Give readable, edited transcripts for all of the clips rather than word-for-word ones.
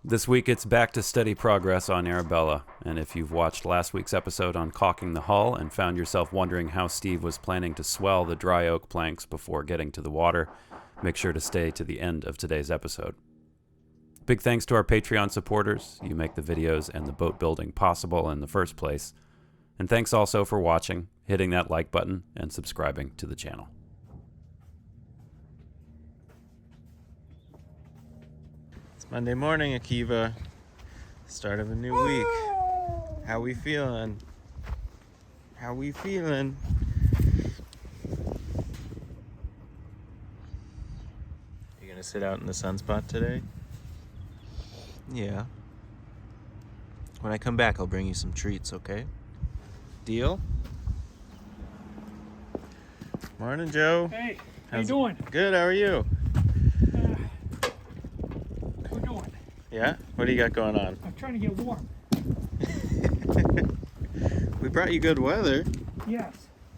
This week it's back to steady progress on Arabella, and if you've watched last week's episode on caulking the hull and found yourself wondering how Steve was planning to swell the dry oak planks before getting to the water, make sure to stay to the end of today's episode. Big thanks to our Patreon supporters. You make the videos and the boat building possible in the first place. And thanks also for watching, hitting that like button, and subscribing to the channel. Monday morning, Akiva. Start of a new week. How we feeling? How we feeling? You gonna sit out in the sunspot today? Yeah. When I come back, I'll bring you some treats, okay? Deal? Morning, Joe. Hey, how you doing? Good, how are you? We're doing. Yeah? What do you got going on? I'm trying to get warm. We brought you good weather. Yes.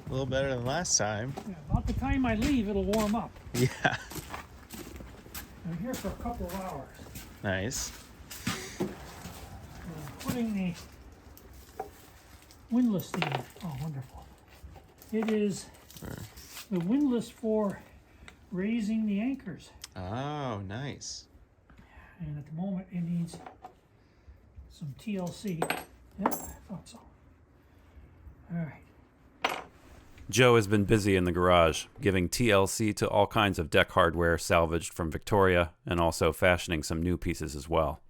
A little better than last time. Yeah, about the time I leave, it'll warm up. Yeah. I'm here for a couple of hours. Nice. I'm putting the windlass in. Oh, wonderful. It is the windlass for raising the anchors. Oh, nice. And at the moment, it needs some TLC. Yep, I thought so. All right. Joe has been busy in the garage, giving TLC to all kinds of deck hardware salvaged from Victoria, and also fashioning some new pieces as well.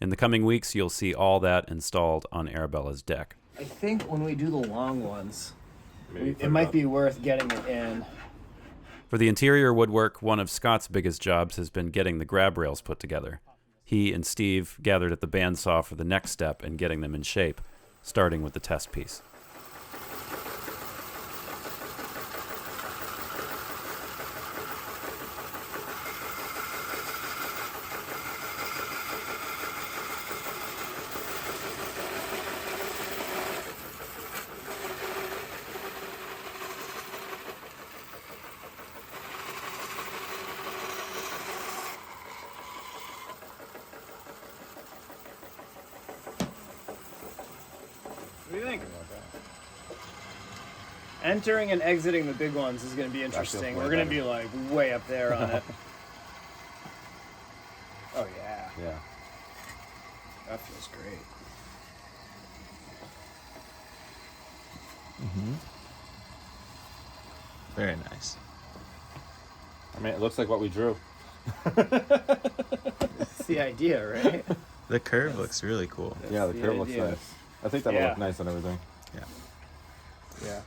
In the coming weeks, you'll see all that installed on Arabella's deck. I think when we do the long ones, it might be worth getting it in. For the interior woodwork, one of Scott's biggest jobs has been getting the grabrails put together. He and Steve gathered at the bandsaw for the next step in getting them in shape, starting with the test piece. What do you think? Entering and exiting the big ones is going to be interesting. We're going to be like way up there on it. Oh yeah. Yeah. That feels great. Mm-hmm. Very nice. I mean, it looks like what we drew. That's the idea, right? The curve looks really cool. Yeah, the the curve looks idea. nice. I think that'll Yeah. look nice on everything. Yeah.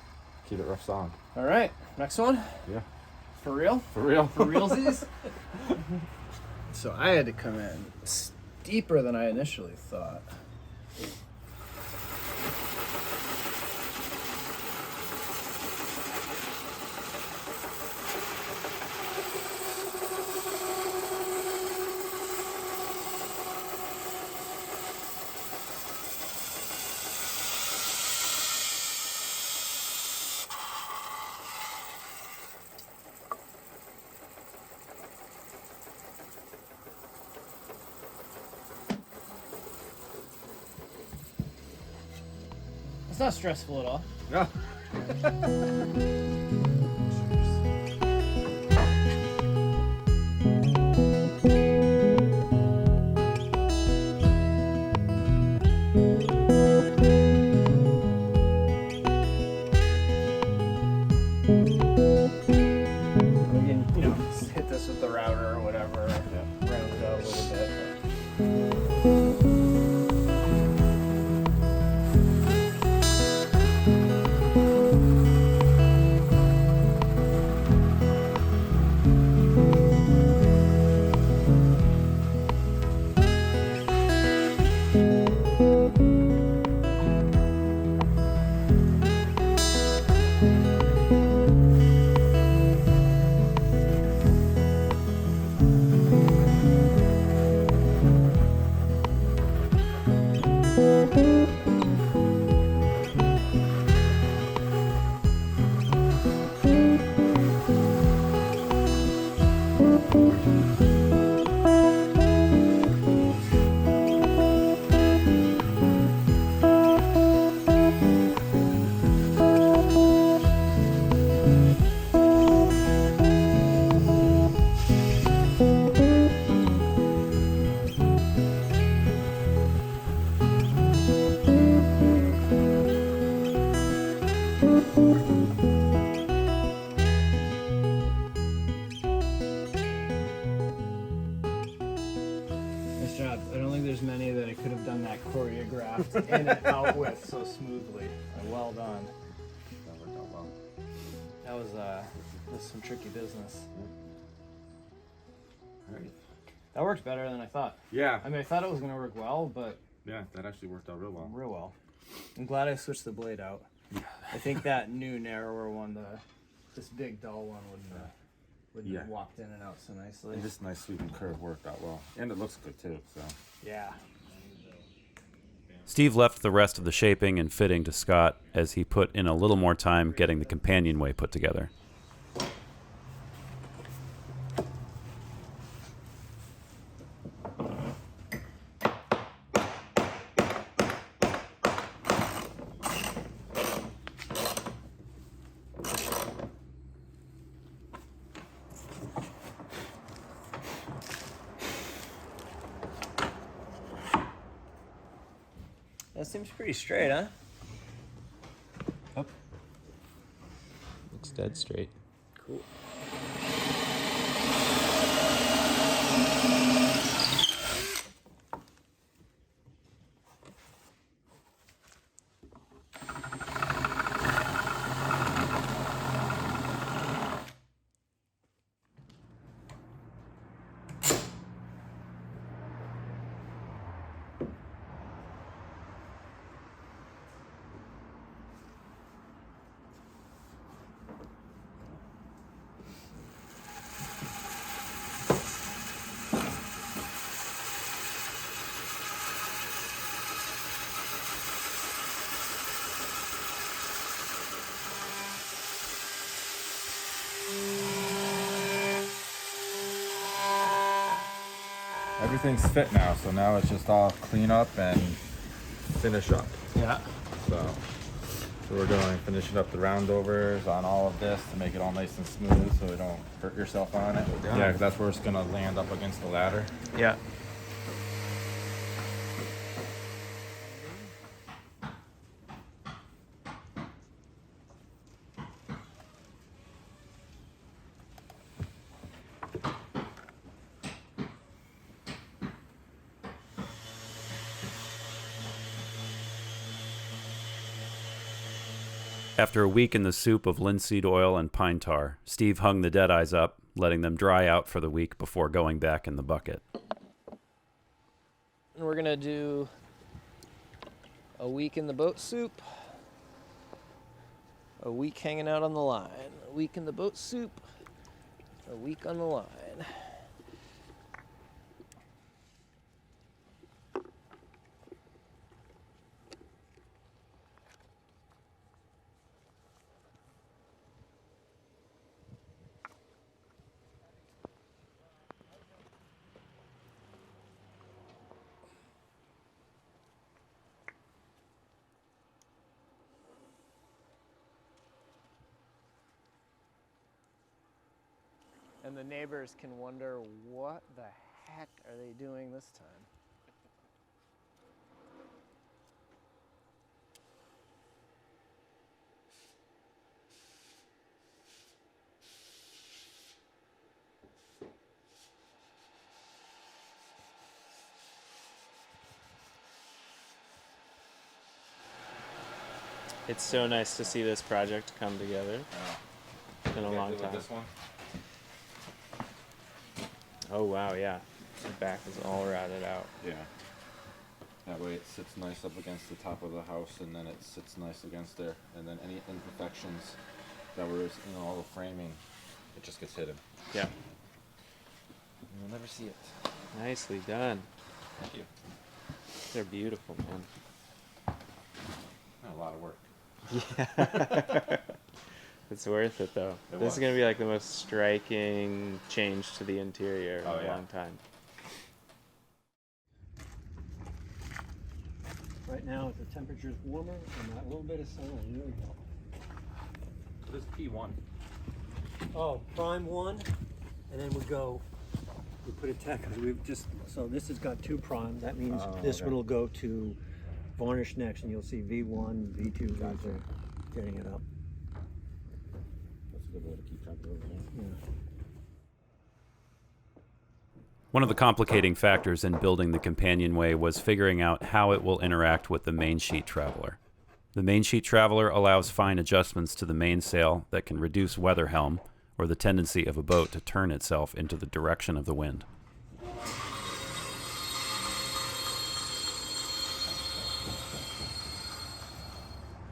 Keep it rough solid. All right. Next one. Yeah. For real? For real. For realsies? So I had to come in steeper than I initially thought. It's not stressful at all. Yeah. We can, just hit this with the router or whatever, round it out a little bit. there's many that I could have done that choreographed in and out with so smoothly. Well done. That worked out well. That was some tricky business. All right. That worked better than I thought. Yeah. I mean, I thought it was gonna work well, but Yeah, that actually worked out real well. real well. I'm glad I switched the blade out. I think that new narrower one, this big dull one wouldn't have walked in and out so nicely. And this nice sweeping curve worked out well. And it looks good too, so. Yeah. Steve left the rest of the shaping and fitting to Scott as he put in a little more time getting the companionway put together. That seems pretty straight, huh? Looks dead straight. Cool. Everything's fit now, so now it's just all clean up and finish up. Yeah. So we're doing finishing up the roundovers on all of this to make it all nice and smooth so you don't hurt yourself on it. Yeah, 'cause that's where it's gonna land up against the ladder. Yeah. After a week in the soup of linseed oil and pine tar, Steve hung the deadeyes up, letting them dry out for the week before going back in the bucket. And we're gonna do a week in the boat soup, a week hanging out on the line, a week in the boat soup, a week on the line. And the neighbors can wonder, what the heck are they doing this time? It's so nice to see this project come together. It's been a long time. This one? Oh wow, yeah. The back is all routed out. Yeah. That way it sits nice up against the top of the house, and then it sits nice against there. And then any imperfections that were in all the framing, it just gets hidden. Yeah. You'll never see it. Nicely done. Thank you. They're beautiful, man. A lot of work. Yeah. It's worth it though. It This was. is gonna be like the most striking change to the interior in a long time. Right now, the temperature's warmer and that little bit of sun. There we go. This is P1. Oh, prime one, and then we put a tech, because we've just, so this has got two prime. That means this okay. one will go to varnish next, and you'll see V1, V2, Gotcha. V3, getting it up. That's a good way to keep track of everything. Yeah. One of the complicating factors in building the companionway was figuring out how it will interact with the main sheet traveler. The main sheet traveler allows fine adjustments to the mainsail that can reduce weather helm, or the tendency of a boat to turn itself into the direction of the wind.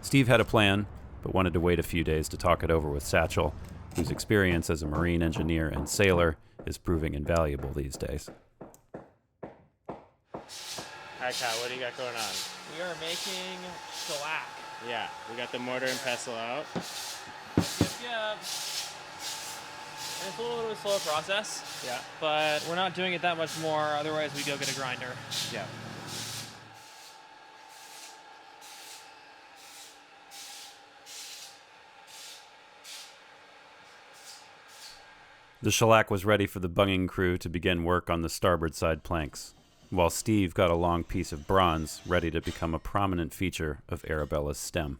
Steve had a plan, but wanted to wait a few days to talk it over with Satchel, whose experience as a marine engineer and sailor is proving invaluable these days. Hi, Kyle, what do you got going on? We are making shellac. Yeah, we got the mortar and pestle out. Yep. And it's a little bit of a slower process. Yeah. But we're not doing it that much more, otherwise we go get a grinder. Yeah. The shellac was ready for the bunging crew to begin work on the starboard side planks, while Steve got a long piece of bronze ready to become a prominent feature of Arabella's stem.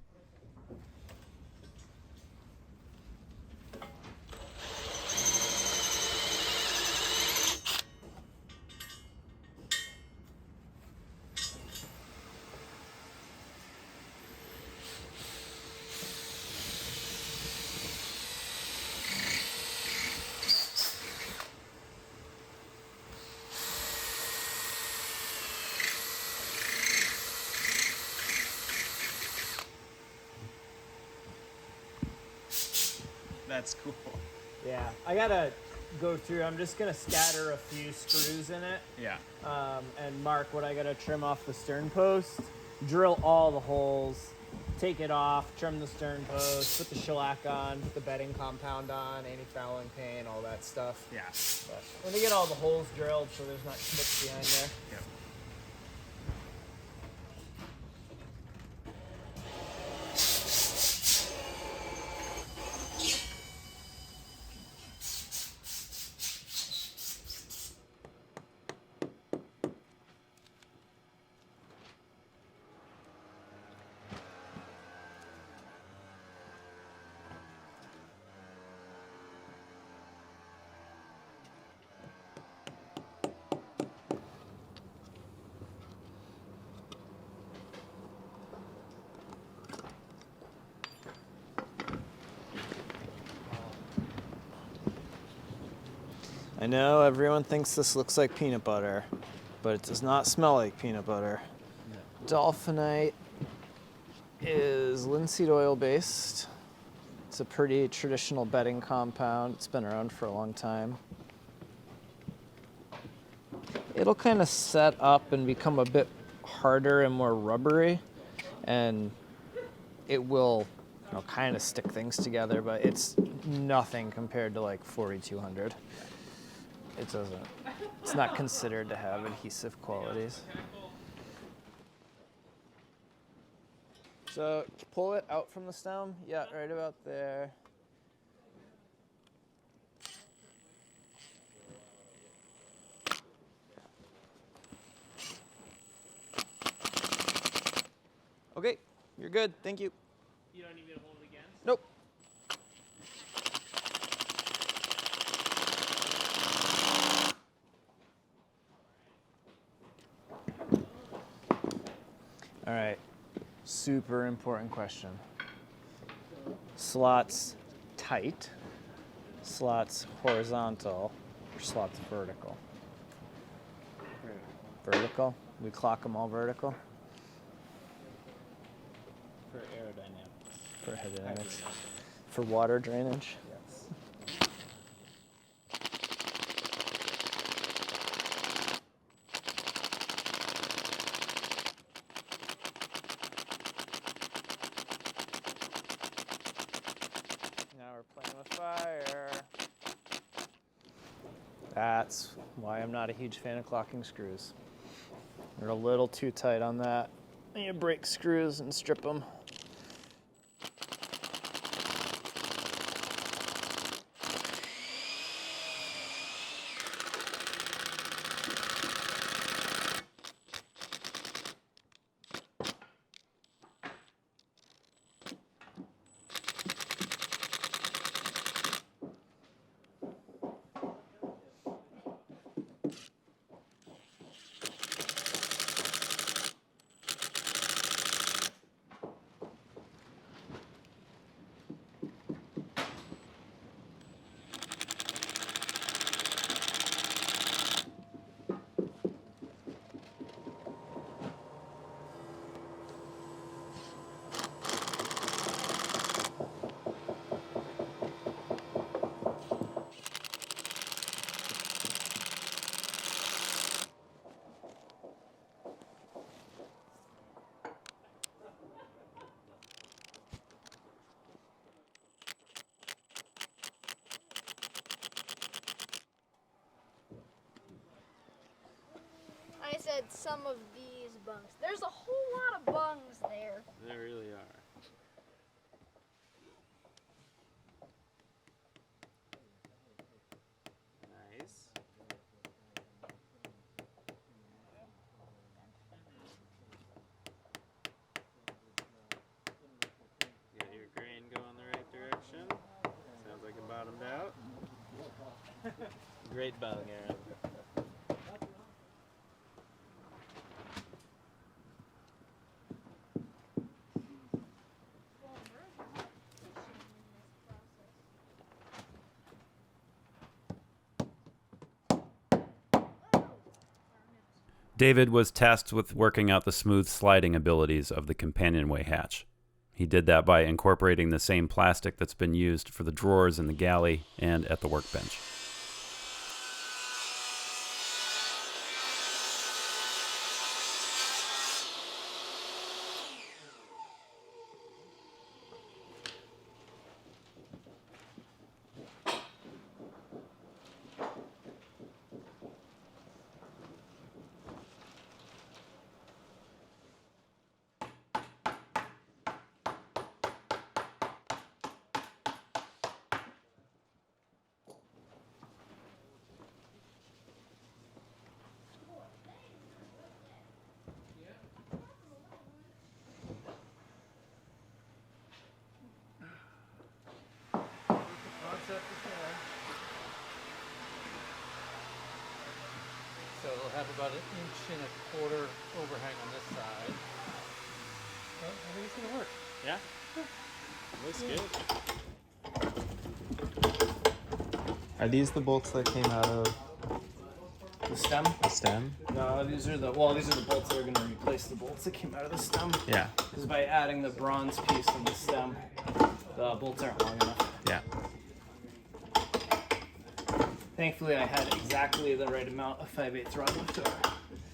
That's cool. Yeah, I gotta go through. I'm just gonna scatter a few screws in it. Yeah. And mark what I gotta trim off the stern post, drill all the holes, take it off, trim the stern post, put the shellac on, put the bedding compound on, anti-fouling paint, all that stuff. Yeah. But when they get all the holes drilled so there's not schmutz behind there. Yep. I know everyone thinks this looks like peanut butter, but it does not smell like peanut butter. Dolphinite is linseed oil based. It's a pretty traditional bedding compound. It's been around for a long time. It'll kind of set up and become a bit harder and more rubbery, and it will, kind of stick things together, but it's nothing compared to like 4200. It's not considered to have adhesive qualities. So pull it out from the stem. Yeah, right about there. Okay, you're good. Thank you. You don't need me to hold it again? Nope. All right, super important question. Slots tight, slots horizontal, or slots vertical? Vertical? We clock them all vertical? For aerodynamics. For aerodynamics. For water drainage? Yes. Now we're playing with fire. That's why I'm not a huge fan of clocking screws. They're a little too tight on that. You break screws and strip them. said some of these bungs. There's a whole lot of bungs there. There really are. Nice. Got your grain going the right direction. Sounds like it bottomed out. Great bung, Aaron. David was tasked with working out the smooth sliding abilities of the companionway hatch. He did that by incorporating the same plastic that's been used for the drawers in the galley and at the workbench. So it'll have about 1.25 inch overhang on this side. Well, I think it's gonna work. Yeah? Looks good. Are these the bolts that came out of The stem? the stem? No, these are the bolts that are going to replace the bolts that came out of the stem. Yeah. Because by adding the bronze piece in the stem, the bolts aren't long enough. Yeah. Thankfully, I had exactly the right amount of 5/8 rod left over,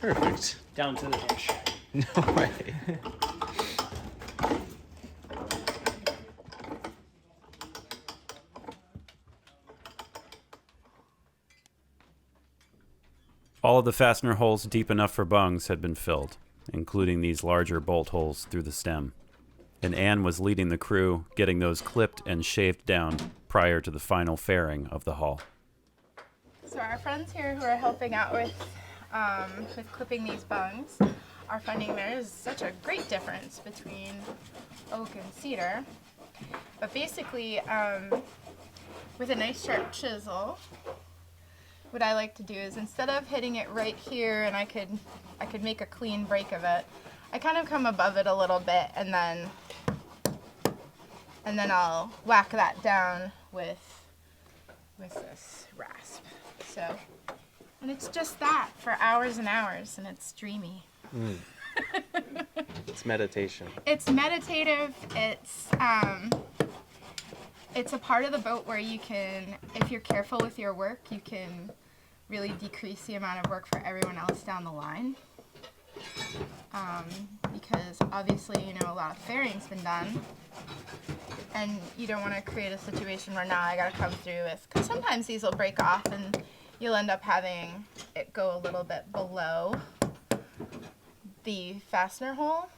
Perfect. down to the inch. No way. All of the fastener holes deep enough for bungs had been filled, including these larger bolt holes through the stem. And Anne was leading the crew, getting those clipped and shaved down prior to the final fairing of the hull. So our friends here who are helping out with clipping these bungs are finding there is such a great difference between oak and cedar. But basically, with a nice sharp chisel, what I like to do is instead of hitting it right here and I could make a clean break of it, I kind of come above it a little bit and then I'll whack that down with this rasp. So, and it's just that for hours and hours, and it's dreamy. It's meditation. It's meditative. It's a part of the boat where you can, if you're careful with your work, you can really decrease the amount of work for everyone else down the line. Because obviously, you know, a lot of fairing's been done, and you don't want to create a situation where now I gotta come through with, because sometimes these will break off and you'll end up having it go a little bit below the fastener hole.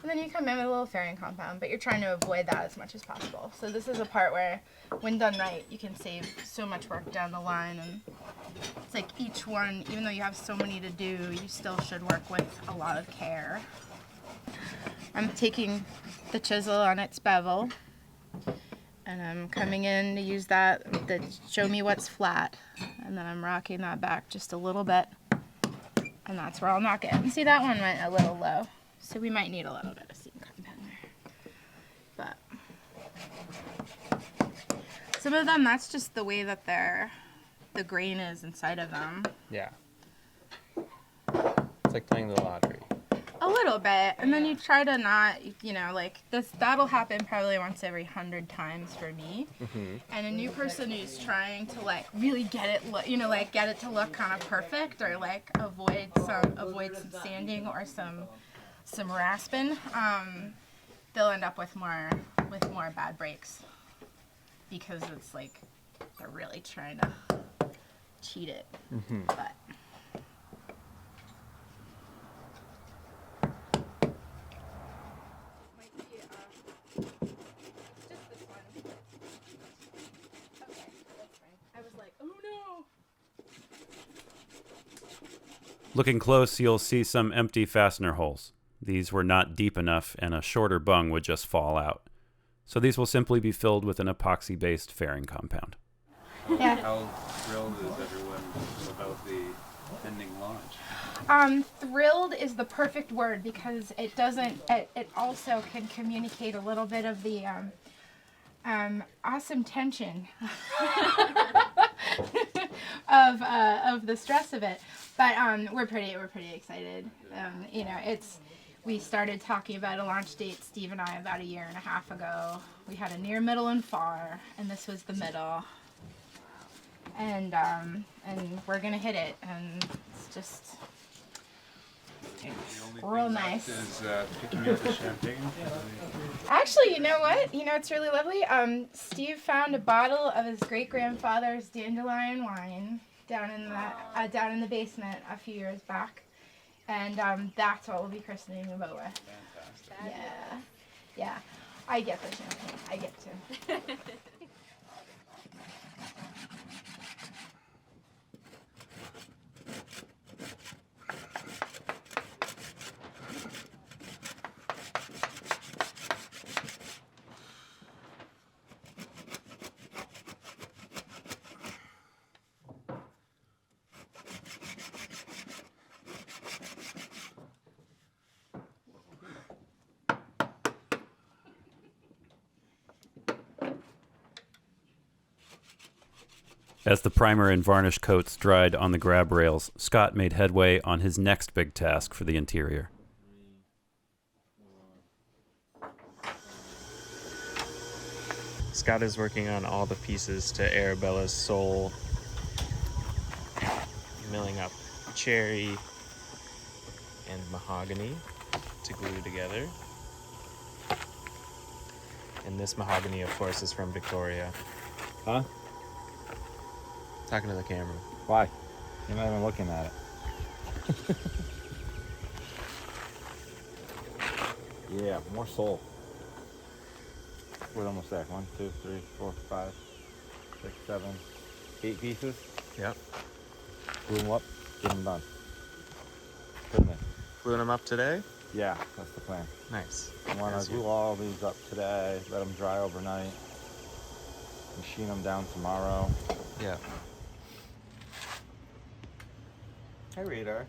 And then you come in with a little fairing compound, but you're trying to avoid that as much as possible. So this is a part where, when done right, you can save so much work down the line. And it's like each one, even though you have so many to do, you still should work with a lot of care. I'm taking the chisel on its bevel, and I'm coming in to use that to show me what's flat. And then I'm rocking that back just a little bit, and that's where I'll knock it. And see, that one went a little low. So we might need a little bit of seam compound there. But some of them, that's just the way that the grain is inside of them. Yeah. It's like playing the lottery. A little bit. And then you try to not, you know, like this, that'll happen probably once every 100 times for me. Mm-hmm. And a new person who's trying to like really get it, you know, like get it to look kind of perfect, or like avoid some sanding or some rasping, they'll end up with more bad breaks, because it's like they're really trying to cheat it. Mm-hmm. But Looking close, you'll see some empty fastener holes. These were not deep enough, and a shorter bung would just fall out. So these will simply be filled with an epoxy-based fairing compound. Yeah. How thrilled is everyone about the pending launch? Thrilled is the perfect word because it doesn't. It also can communicate a little bit of the awesome tension of the stress of it. But we're pretty excited. We started talking about a launch date, Steve and I, about 1.5 years ago. We had a near, middle, and far, and this was the middle. And we're gonna hit it, and it's just real nice. Is picking up the champagne. Actually, you know what? You know it's really lovely. Steve found a bottle of his great grandfather's dandelion wine down in the basement a few years back, and that's what we'll be christening the boat with. Fantastic. Yeah. I get the champagne. I get to. As the primer and varnish coats dried on the grab rails, Scott made headway on his next big task for the interior. Scott is working on all the pieces to Arabella's sole, milling up cherry and mahogany to glue together. And this mahogany, of course, is from Victoria. Huh? Talking to the camera. Why? You're not even looking at it. Yeah, more sole. We're almost there. 1, 2, 3, 4, 5, 6, 7, 8 pieces. Yep. Glue them up. Get them done. Put them in. Gluing them up today? Yeah, that's the plan. Nice. I want to glue all these up today. Let them dry overnight. Machine them down tomorrow. Yeah. Hi, Radar.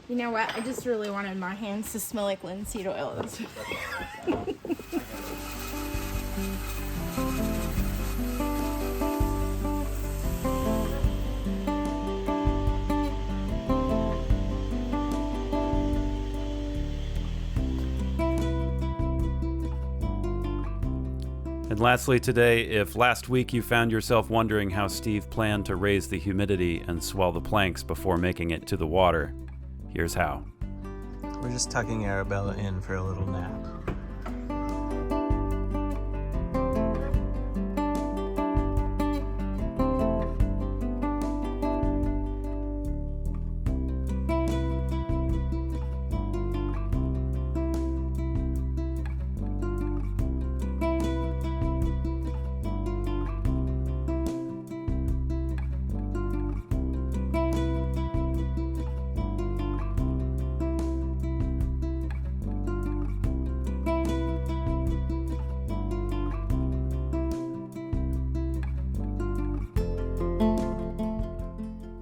You know what? I just really wanted my hands to smell like linseed oil. And lastly today, if last week you found yourself wondering how Steve planned to raise the humidity and swell the planks before making it to the water, here's how. We're just tucking Arabella in for a little nap.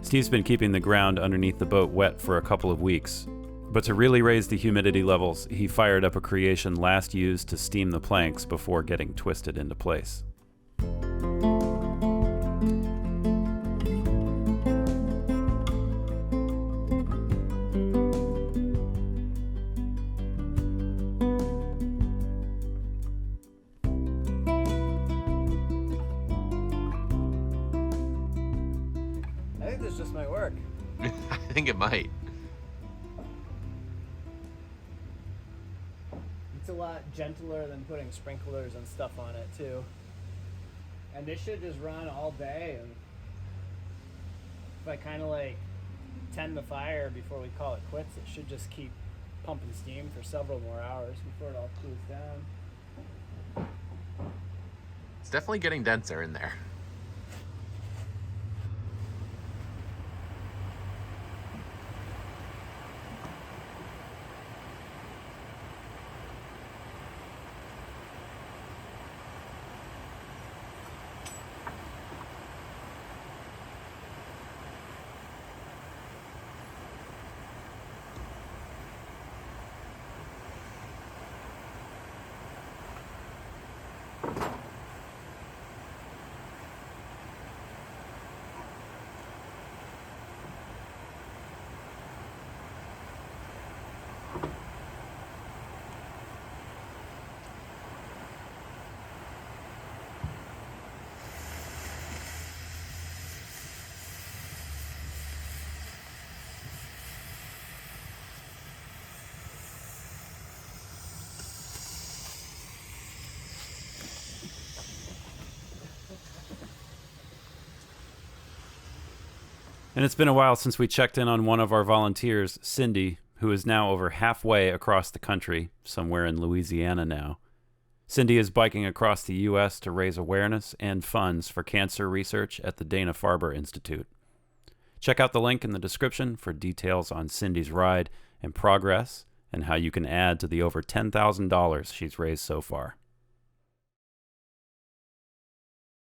Steve's been keeping the ground underneath the boat wet for a couple of weeks, but to really raise the humidity levels, he fired up a creation last used to steam the planks before getting twisted into place. might work. I think it might. It's a lot gentler than putting sprinklers and stuff on it too. And this should just run all day, and if I kind of like tend the fire before we call it quits, it should just keep pumping steam for several more hours before it all cools down. It's definitely getting denser in there. And it's been a while since we checked in on one of our volunteers, Cindy, who is now over halfway across the country, somewhere in Louisiana now. Cindy is biking across the U.S. to raise awareness and funds for cancer research at the Dana-Farber Institute. Check out the link in the description for details on Cindy's ride and progress and how you can add to the over $10,000 she's raised so far.